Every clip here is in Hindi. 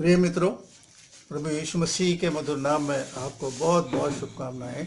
प्रिय मित्रों, प्रभु यीशु मसीह के मधुर नाम में आपको बहुत बहुत शुभकामनाएं।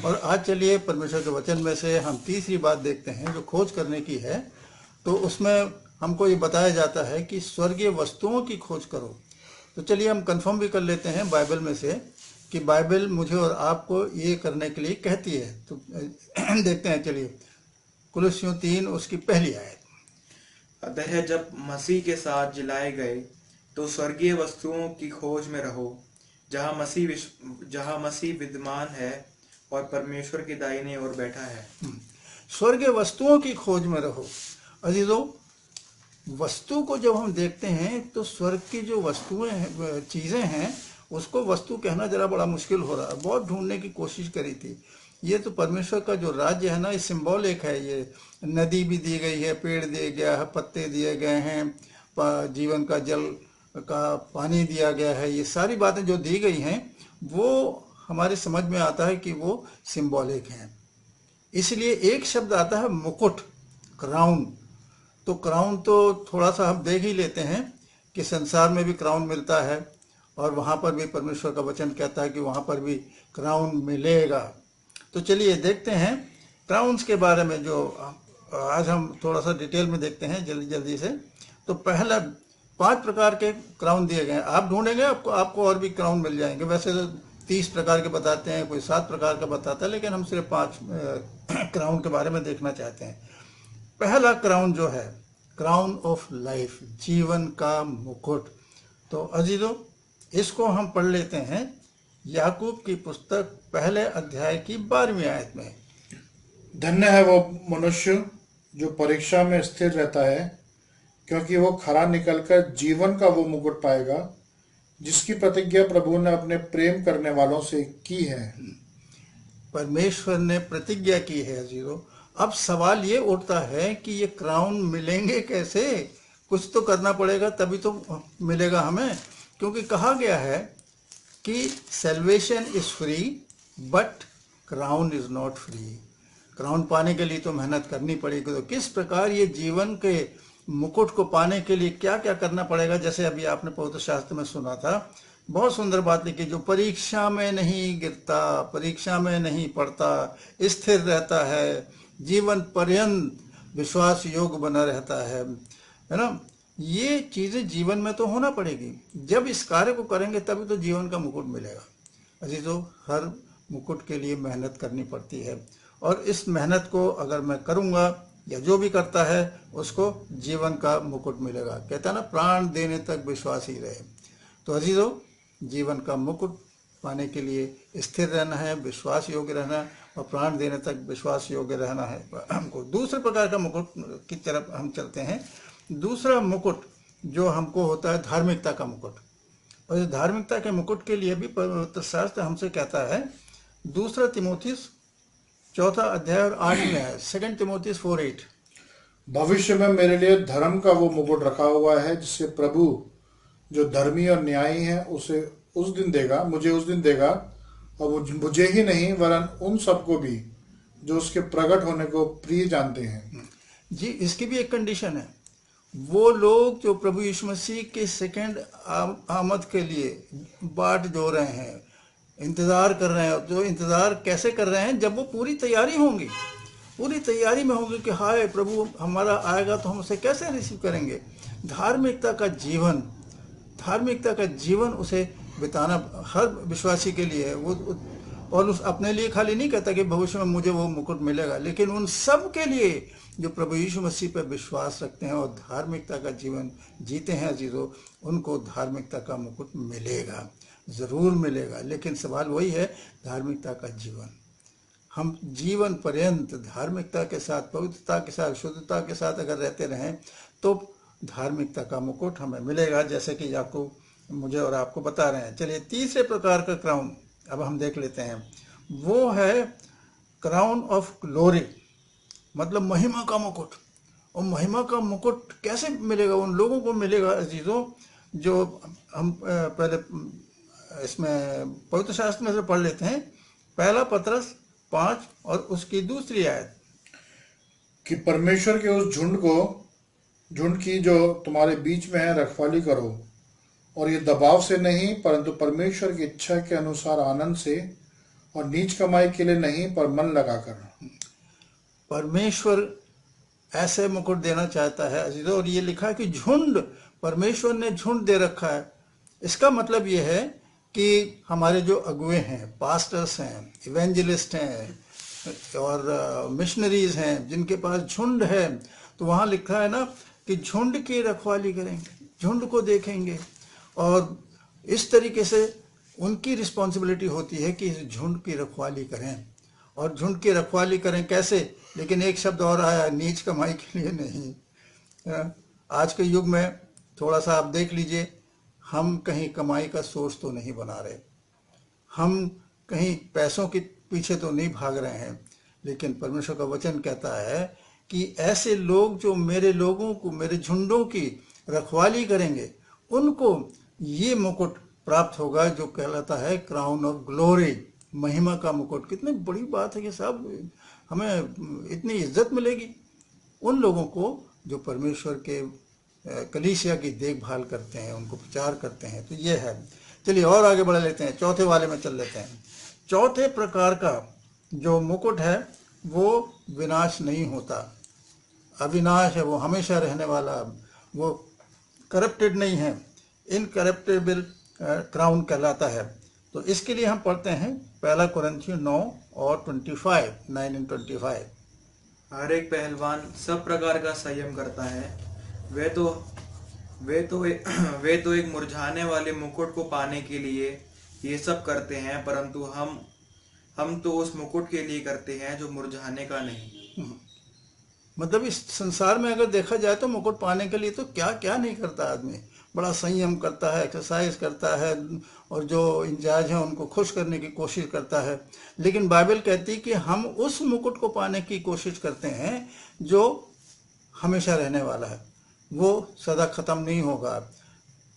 और आज चलिए परमेश्वर के वचन में से हम तीसरी बात देखते हैं जो खोज करने की है। तो उसमें हमको ये बताया जाता है कि स्वर्गीय वस्तुओं की खोज करो। तो चलिए हम कंफर्म भी कर लेते हैं बाइबल में से कि बाइबल मुझे और आपको ये करने के लिए कहती है। तो देखते हैं, चलिए कुलुस्सियों 3 उसकी पहली आयत। अतः जब मसीह के साथ जिलाए गए तो स्वर्गीय वस्तुओं की खोज में रहो, जहाँ मसीह विद्यमान है और परमेश्वर की दाहिने ओर बैठा है। स्वर्गीय वस्तुओं की खोज में रहो। अजीजों, वस्तु को जब हम देखते हैं तो स्वर्ग की जो वस्तुएं हैं, चीज़ें हैं, उसको वस्तु कहना जरा बड़ा मुश्किल हो रहा है। बहुत ढूंढने की कोशिश करी थी। ये तो परमेश्वर का जो राज्य है ना, ये सिंबॉलिक है। ये नदी भी दी गई है, पेड़ दिए गया है, पत्ते दिए गए हैं, जीवन का जल का पानी दिया गया है। ये सारी बातें जो दी गई हैं वो हमारे समझ में आता है कि वो सिंबॉलिक हैं। इसलिए एक शब्द आता है मुकुट, क्राउन। तो क्राउन तो थोड़ा सा हम देख ही लेते हैं कि संसार में भी क्राउन मिलता है और वहाँ पर भी परमेश्वर का वचन कहता है कि वहाँ पर भी क्राउन मिलेगा। तो चलिए देखते हैं क्राउन्स के बारे में, जो आज हम थोड़ा सा डिटेल में देखते हैं जल्दी जल्दी से। तो पहला 5 प्रकार के क्राउन दिए गए हैं। आप ढूंढेंगे आपको और भी क्राउन मिल जाएंगे। वैसे तो 30 प्रकार के बताते हैं, कोई 7 प्रकार का बताता है, लेकिन हम सिर्फ 5 क्राउन के बारे में देखना चाहते हैं। पहला क्राउन जो है, क्राउन ऑफ लाइफ, जीवन का मुकुट। तो अजीजों, इसको हम पढ़ लेते हैं याकूब की पुस्तक पहले अध्याय की 12वीं आयत में। धन्य है वो मनुष्य जो परीक्षा में स्थिर रहता है, क्योंकि वो खरा निकलकर जीवन का वो मुकुट पाएगा जिसकी प्रतिज्ञा प्रभु ने अपने प्रेम करने वालों से की है। परमेश्वर ने प्रतिज्ञा की है अजीजों। अब सवाल ये उठता है कि ये क्राउन मिलेंगे कैसे? कुछ तो करना पड़ेगा, तभी तो मिलेगा हमें। क्योंकि कहा गया है कि salvation is free but crown is not free. Crown पाने के लिए तो मेहनत करनी पड़ेगी। तो किस प्रकार ये जीवन के मुकुट को पाने के लिए क्या क्या करना पड़ेगा? जैसे अभी आपने पवित्र शास्त्र में सुना था, बहुत सुंदर बात लिखी, जो परीक्षा में नहीं गिरता, परीक्षा में नहीं पड़ता, स्थिर रहता है, जीवन पर्यंत विश्वास योग्य बना रहता है ना। ये चीजें जीवन में तो होना पड़ेगी। जब इस कार्य को करेंगे तभी तो जीवन का मुकुट मिलेगा। अजीजों, हर मुकुट के लिए मेहनत करनी पड़ती है, और इस मेहनत को अगर मैं करूंगा या जो भी करता है उसको जीवन का मुकुट मिलेगा। कहता है ना, प्राण देने तक विश्वास ही रहे। तो अजीजों, जीवन का मुकुट पाने के लिए स्थिर रहना है, विश्वास योग्य रहना है, और प्राण देने तक विश्वास योग्य रहना है हमको। दूसरे प्रकार का मुकुट की तरफ हम चलते हैं। दूसरा मुकुट जो हमको होता है, धार्मिकता का मुकुट। और इस धार्मिकता के मुकुट के लिए भी पवित्र शास्त्र हमसे कहता है, दूसरा तिमोथियुस 4 अध्याय और 8 में है, 2 तिमोथियुस 4:8। भविष्य में मेरे लिए धर्म का वो मुकुट रखा हुआ है, जिससे प्रभु जो धर्मी और न्यायी है उसे उस दिन देगा, मुझे उस दिन देगा, और मुझे ही नहीं वरन उन सबको भी जो उसके प्रकट होने को प्रिय जानते हैं। जी, इसकी भी एक कंडीशन है। वो लोग जो प्रभु यीशु मसीह के सेकंड आमद के लिए बाट जो रहे हैं, इंतज़ार कर रहे हैं, जो इंतज़ार कैसे कर रहे हैं? जब वो पूरी तैयारी होंगी, पूरी तैयारी में होंगे कि हाय प्रभु हमारा आएगा तो हम उसे कैसे रिसीव करेंगे। धार्मिकता का जीवन, धार्मिकता का जीवन उसे बिताना हर विश्वासी के लिए है। वो और उस अपने लिए खाली नहीं कहता कि भविष्य में मुझे वो मुकुट मिलेगा, लेकिन उन सब के लिए जो प्रभु यीशु मसीह पर विश्वास रखते हैं और धार्मिकता का जीवन जीते हैं अजीजों, उनको धार्मिकता का मुकुट मिलेगा, ज़रूर मिलेगा। लेकिन सवाल वही है, धार्मिकता का जीवन। हम जीवन पर्यंत धार्मिकता के साथ, पवित्रता के साथ, शुद्धता के साथ अगर रहते रहें तो धार्मिकता का मुकुट हमें मिलेगा, जैसे कि याकूब मुझे और आपको बता रहे हैं। चलिए तीसरे प्रकार का क्राउन अब हम देख लेते हैं। वो है क्राउन ऑफ ग्लोरी, मतलब महिमा का मुकुट। और महिमा का मुकुट कैसे मिलेगा? उन लोगों को मिलेगा अजीजों जो हम पहले इसमें पवित्र शास्त्र में से पढ़ लेते हैं। पहला पतरस 5 और उसकी दूसरी आयत, कि परमेश्वर के उस झुंड की जो तुम्हारे बीच में है रखवाली करो, और ये दबाव से नहीं परंतु परमेश्वर की इच्छा के अनुसार आनंद से, और नीच कमाई के लिए नहीं पर मन लगाकर। परमेश्वर ऐसे मुकुट देना चाहता है अजीजों, और ये लिखा है कि झुंड, परमेश्वर ने झुंड दे रखा है। इसका मतलब ये है कि हमारे जो अगुए हैं, पास्टर्स हैं, इवेंजलिस्ट हैं और मिशनरीज हैं, जिनके पास झुंड है, तो वहाँ लिखा है ना कि झुंड की रखवाली करेंगे, झुंड को देखेंगे, और इस तरीके से उनकी रिस्पॉन्सिबिलिटी होती है कि इस झुंड की रखवाली करें। और झुंड की रखवाली करें कैसे? लेकिन एक शब्द और आया, नीच कमाई के लिए नहीं। आज के युग में थोड़ा सा आप देख लीजिए, हम कहीं कमाई का सोर्स तो नहीं बना रहे, हम कहीं पैसों के पीछे तो नहीं भाग रहे हैं, लेकिन परमेश्वर का वचन कहता है कि ऐसे लोग जो मेरे लोगों को, मेरे झुंडों की रखवाली करेंगे, उनको ये मुकुट प्राप्त होगा जो कहलाता है क्राउन ऑफ ग्लोरी, महिमा का मुकुट। कितनी बड़ी बात है कि साहब, हमें इतनी इज्जत मिलेगी उन लोगों को जो परमेश्वर के कलीसिया की देखभाल करते हैं, उनको प्रचार करते हैं। तो ये है। चलिए और आगे बढ़ लेते हैं, चौथे वाले में चल लेते हैं। चौथे प्रकार का जो मुकुट है वो विनाश नहीं होता, अविनाश है, वो हमेशा रहने वाला, वो करप्टेड नहीं है, इनकरप्टेबल क्राउन कहलाता है। तो इसके लिए हम पढ़ते हैं 1 कुरिन्थियों 9 और 25, 9 and 25। हर एक पहलवान सब प्रकार का संयम करता है। वे तो एक मुरझाने वाले मुकुट को पाने के लिए ये सब करते हैं, परंतु हम तो उस मुकुट के लिए करते हैं जो मुरझाने का नहीं। मतलब इस संसार में अगर देखा जाए तो मुकुट पाने के लिए तो क्या क्या नहीं करता आदमी। बड़ा संयम करता है, एक्सरसाइज करता है, और जो इंचार्ज हैं उनको खुश करने की कोशिश करता है। लेकिन बाइबल कहती है कि हम उस मुकुट को पाने की कोशिश करते हैं जो हमेशा रहने वाला है, वो सदा खत्म नहीं होगा।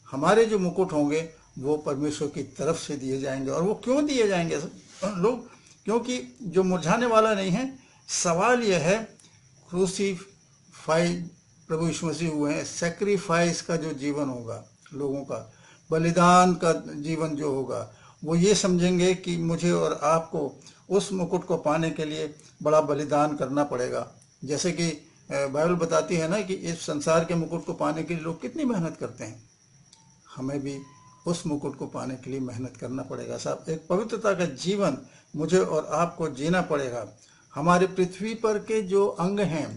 हमारे जो मुकुट होंगे वो परमेश्वर की तरफ से दिए जाएंगे। और वो क्यों दिए जाएंगे लोग? क्योंकि जो मुरझाने वाला नहीं है। सवाल यह है, क्रूसीफाई प्रभु यीशु मसीह हुए हैं, सेक्रीफाइस का जो जीवन होगा लोगों का, बलिदान का जीवन जो होगा, वो ये समझेंगे कि मुझे और आपको उस मुकुट को पाने के लिए बड़ा बलिदान करना पड़ेगा। जैसे कि बाइबल बताती है ना कि इस संसार के मुकुट को पाने के लिए लोग कितनी मेहनत करते हैं, हमें भी उस मुकुट को पाने के लिए मेहनत करना पड़ेगा। साहब, एक पवित्रता का जीवन मुझे और आपको जीना पड़ेगा। हमारे पृथ्वी पर के जो अंग हैं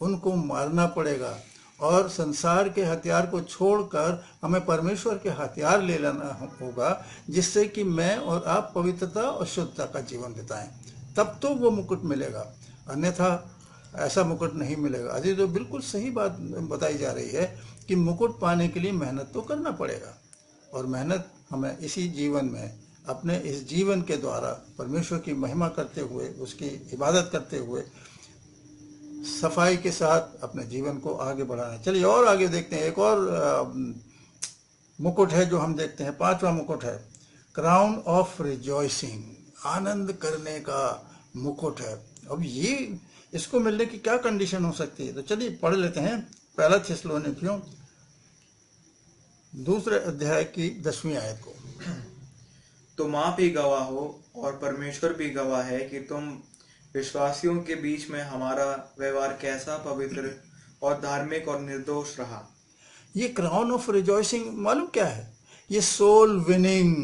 उनको मारना पड़ेगा, और संसार के हथियार को छोड़कर हमें परमेश्वर के हथियार ले लेना होगा, जिससे कि मैं और आप पवित्रता और शुद्धता का जीवन बिताएं। तब तो वो मुकुट मिलेगा, अन्यथा ऐसा मुकुट नहीं मिलेगा। अजीज, तो बिल्कुल सही बात बताई जा रही है कि मुकुट पाने के लिए मेहनत तो करना पड़ेगा, और मेहनत हमें इसी जीवन में, अपने इस जीवन के द्वारा परमेश्वर की महिमा करते हुए, उसकी इबादत करते हुए, सफाई के साथ अपने जीवन को आगे बढ़ाना। चलिए और आगे देखते हैं। एक और मुकुट है जो हम देखते हैं, 5वां मुकुट है क्राउन ऑफ रिजॉइसिंग, आनंद करने का मुकुट है। अब ये, इसको मिलने की क्या कंडीशन हो सकती है? तो चलिए पढ़ लेते हैं 1 थिस्सलुनीकियों 2 अध्याय की 10वीं आयत को। तुम आप ही गवाह हो और परमेश्वर भी गवाह है कि तुम विश्वासियों के बीच में हमारा व्यवहार कैसा पवित्र और धार्मिक और निर्दोष रहा। ये क्राउन ऑफ रिजॉइसिंग मालूम क्या है? ये सोल विनिंग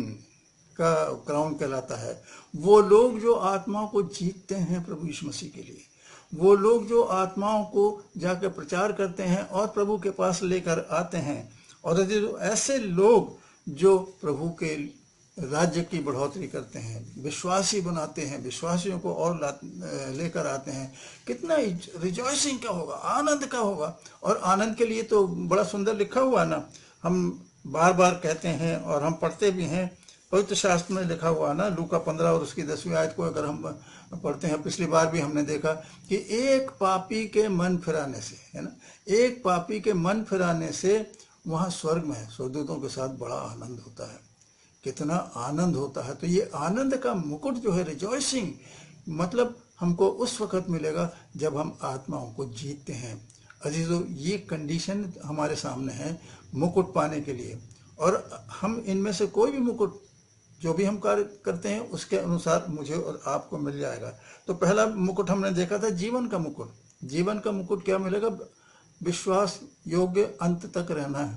का क्राउन कहलाता है। वो लोग जो आत्माओं को जीतते हैं प्रभु यीशु मसीह के लिए, वो लोग जो आत्माओं को जाकर प्रचार करते हैं और प्रभु के पास लेकर आते हैं, और ऐसे लोग जो प्रभु के राज्य की बढ़ोतरी करते हैं, विश्वासी बनाते हैं, विश्वासियों को और लेकर आते हैं, कितना रिजॉइसिंग का होगा, आनंद का होगा। और आनंद के लिए तो बड़ा सुंदर लिखा हुआ ना, हम बार बार कहते हैं और हम पढ़ते भी हैं, पवित्र शास्त्र में लिखा हुआ ना, लूका 15 और उसकी 10वीं आयत को अगर हम पढ़ते हैं, पिछली बार भी हमने देखा कि एक पापी के मन फिराने से, है ना, एक पापी के मन फिराने से वहाँ स्वर्ग में स्वर्गदूतों के साथ बड़ा आनंद होता है। कितना आनंद होता है। तो ये आनंद का मुकुट जो है, रिजॉइसिंग, मतलब हमको उस वक़्त मिलेगा जब हम आत्माओं को जीतते हैं। अजीजों, ये कंडीशन हमारे सामने है मुकुट पाने के लिए। और हम इनमें से कोई भी मुकुट जो भी हम कार्य करते हैं उसके अनुसार मुझे और आपको मिल जाएगा। तो पहला मुकुट हमने देखा था जीवन का मुकुट। जीवन का मुकुट क्या मिलेगा? विश्वास योग्य अंत तक रहना है,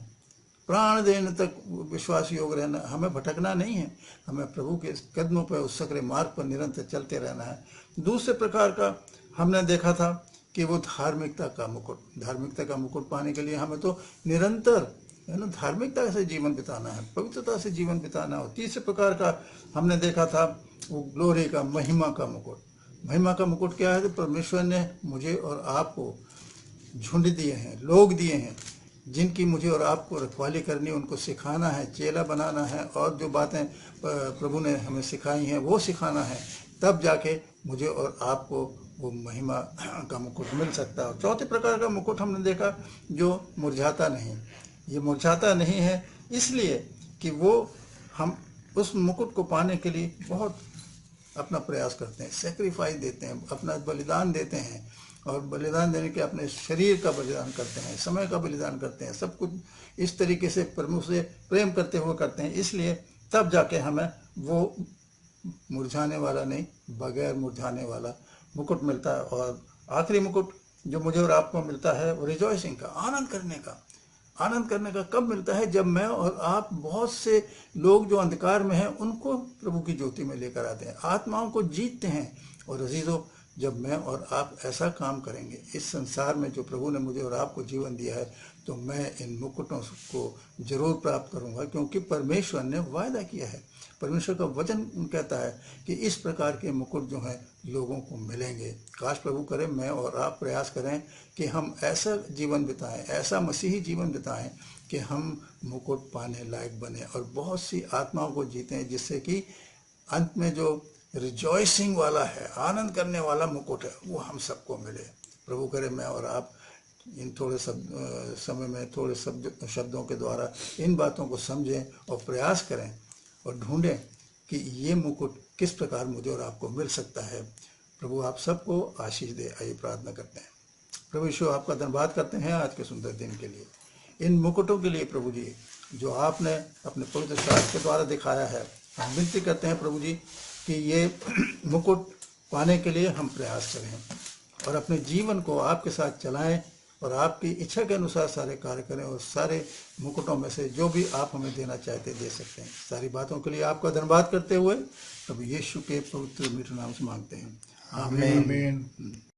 प्राण देने तक विश्वास योग्य रहना, हमें भटकना नहीं है, हमें प्रभु के कदमों पर उस सकरे मार्ग पर निरंतर चलते रहना है। दूसरे प्रकार का हमने देखा था कि वो धार्मिकता का मुकुट। धार्मिकता का मुकुट पाने के लिए हमें तो निरंतर है ना धार्मिकता से जीवन बिताना है, पवित्रता से जीवन बिताना हो। तीसरे प्रकार का हमने देखा था वो ग्लोरी का, महिमा का मुकुट। महिमा का मुकुट क्या है? तो परमेश्वर ने मुझे और आपको झुंड दिए हैं, लोग दिए हैं जिनकी मुझे और आपको रखवाली करनी, उनको सिखाना है, चेला बनाना है, और जो बातें प्रभु ने हमें सिखाई हैं वो सिखाना है। तब जाके मुझे और आपको वो महिमा का मुकुट मिल सकता है। चौथे प्रकार का मुकुट हमने देखा जो मुरझाता नहीं। ये मुरझाता नहीं है इसलिए कि वो हम उस मुकुट को पाने के लिए बहुत अपना प्रयास करते हैं, सेक्रीफाइस देते हैं, अपना बलिदान देते हैं, और बलिदान देने के अपने शरीर का बलिदान करते हैं, समय का बलिदान करते हैं, सब कुछ इस तरीके से प्रभु से प्रेम करते हुए करते हैं। इसलिए तब जाके हमें वो मुरझाने वाला नहीं, बगैर मुरझाने वाला मुकुट मिलता है। और आखिरी मुकुट जो मुझे और आपको मिलता है वो रिजॉइसिंग का, आनंद करने का। आनंद करने का कब मिलता है? जब मैं और आप बहुत से लोग जो अंधकार में हैं उनको प्रभु की ज्योति में लेकर आते हैं, आत्माओं को जीतते हैं। और अजीजों, जब मैं और आप ऐसा काम करेंगे इस संसार में जो प्रभु ने मुझे और आपको जीवन दिया है, तो मैं इन मुकुटों को जरूर प्राप्त करूंगा, क्योंकि परमेश्वर ने वायदा किया है। परमेश्वर का वचन कहता है कि इस प्रकार के मुकुट जो हैं लोगों को मिलेंगे। काश प्रभु करे मैं और आप प्रयास करें कि हम ऐसा जीवन बिताएं, ऐसा मसीही जीवन बिताएं कि हम मुकुट पाने लायक बने और बहुत सी आत्माओं को जीतें, जिससे कि अंत में जो रिजॉइसिंग वाला है, आनंद करने वाला मुकुट है, वो हम सबको मिले। प्रभु करे मैं और आप इन थोड़े समय में थोड़े शब्दों के द्वारा इन बातों को समझें और प्रयास करें और ढूंढें कि ये मुकुट किस प्रकार मुझे और आपको मिल सकता है। प्रभु आप सबको आशीष दे। आइए प्रार्थना करते हैं। प्रभु यीशु, आपका धन्यवाद करते हैं आज के सुंदर दिन के लिए, इन मुकुटों के लिए प्रभु जी जो आपने अपने पवित्र शास्त्र के द्वारा दिखाया है। हम विनती करते हैं प्रभु जी कि ये मुकुट पाने के लिए हम प्रयास करें और अपने जीवन को आपके साथ चलाएं और आपकी इच्छा के अनुसार सारे कार्य करें, और सारे मुकुटों में से जो भी आप हमें देना चाहते दे सकते हैं। सारी बातों के लिए आपका धन्यवाद करते हुए प्रभु यीशु के पवित्र मीठे नाम से मांगते हैं, आमीन।